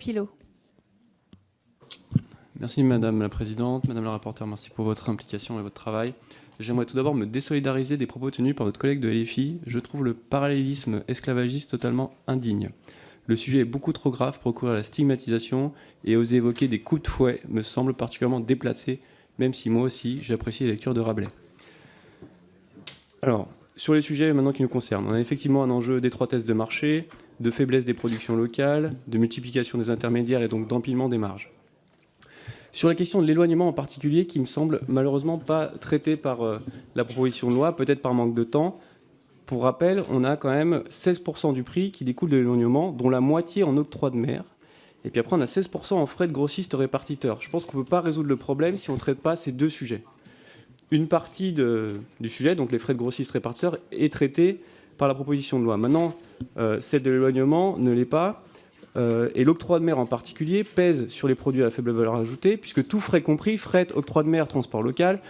Pilot. Merci Madame la Présidente, Madame la rapporteure, merci pour votre implication et votre travail. J'aimerais tout d'abord me désolidariser des propos tenus par votre collègue de LFI. Je trouve le parallélisme esclavagiste totalement indigne. Le sujet est beaucoup trop grave pour recourir à la stigmatisation et oser évoquer des coups de fouet me semble particulièrement déplacé, même si moi aussi j'apprécie les lectures de Rabelais. Alors, sur les sujets maintenant qui nous concernent, on a effectivement un enjeu d'étroitesse de marché, de faiblesse des productions locales, de multiplication des intermédiaires et donc d'empilement des marges. Sur la question de l'éloignement en particulier, qui me semble malheureusement pas traitée par la proposition de loi, peut-être par manque de temps. Pour rappel, on a quand même 16% du prix qui découle de l'éloignement, dont la moitié en octroi de mer. Et puis après, on a 16% en frais de grossiste répartiteur. Je pense qu'on ne peut pas résoudre le problème si on ne traite pas ces deux sujets. Une partie du sujet, donc les frais de grossiste répartiteur, est traitée par la proposition de loi. Maintenant, celle de l'éloignement ne l'est pas. Et l'octroi de mer en particulier pèse sur les produits à faible valeur ajoutée, puisque tout frais compris, fret, octroi de mer, transport local,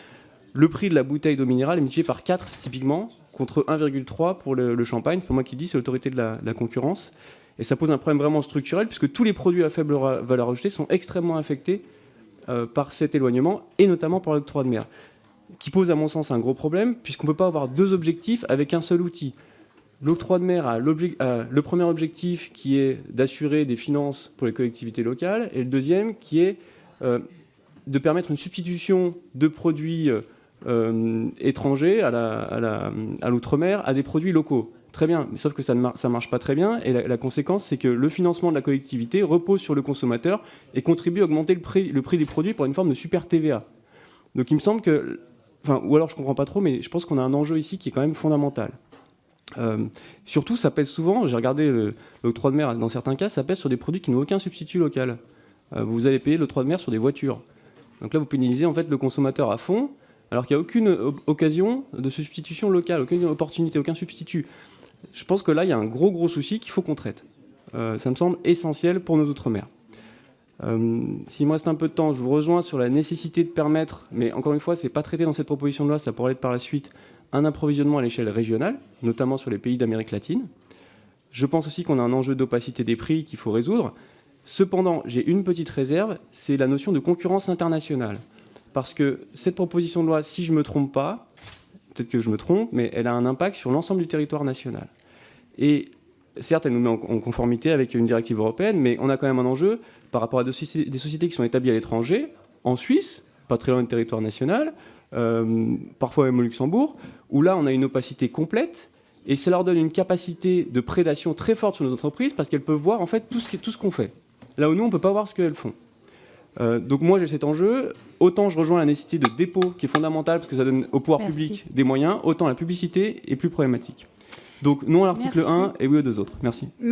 le prix de la bouteille d'eau minérale est multiplié par 4 typiquement, contre 1,3 pour le champagne. C'est pas moi qui le dis, c'est l'autorité de la concurrence. Et ça pose un problème vraiment structurel, puisque tous les produits à faible valeur ajoutée sont extrêmement affectés par cet éloignement, et notamment par l'octroi de mer, qui pose à mon sens un gros problème, puisqu'on ne peut pas avoir deux objectifs avec un seul outil. L'octroi de mer a le premier objectif qui est d'assurer des finances pour les collectivités locales, et le deuxième qui est de permettre une substitution de produits étrangers à l'outre-mer à des produits locaux. Très bien, mais sauf que ça ne marche pas très bien, et la conséquence, c'est que le financement de la collectivité repose sur le consommateur et contribue à augmenter le prix des produits par une forme de super TVA. Donc il me semble que, ou alors je ne comprends pas trop, mais je pense qu'on a un enjeu ici qui est quand même fondamental. Surtout, ça pèse souvent, j'ai regardé l'octroi de mer dans certains cas, ça pèse sur des produits qui n'ont aucun substitut local. Vous allez payer l'octroi de mer sur des voitures. Donc là, vous pénalisez en fait le consommateur à fond, alors qu'il n'y a aucune occasion de substitution locale, aucune opportunité, aucun substitut. Je pense que là, il y a un gros souci qu'il faut qu'on traite. Ça me semble essentiel pour nos outre-mer. S'il me reste un peu de temps, je vous rejoins sur la nécessité de permettre, mais encore une fois, ce n'est pas traité dans cette proposition de loi, ça pourrait être par la suite, un approvisionnement à l'échelle régionale, notamment sur les pays d'Amérique latine. Je pense aussi qu'on a un enjeu d'opacité des prix qu'il faut résoudre. Cependant, j'ai une petite réserve, c'est la notion de concurrence internationale. Parce que cette proposition de loi, si je ne me trompe pas, peut-être que je me trompe, mais elle a un impact sur l'ensemble du territoire national. Et certes, elle nous met en conformité avec une directive européenne, mais on a quand même un enjeu par rapport à des sociétés qui sont établies à l'étranger, en Suisse, pas très loin du territoire national, parfois même au Luxembourg, où là on a une opacité complète, et ça leur donne une capacité de prédation très forte sur nos entreprises, parce qu'elles peuvent voir en fait tout ce qu'on fait. Là où nous, on ne peut pas voir ce qu'elles font. Donc moi j'ai cet enjeu, autant je rejoins la nécessité de dépôt qui est fondamentale, parce que ça donne au pouvoir public des moyens, autant la publicité est plus problématique. Donc non à l'article 1 et oui aux deux autres. Merci.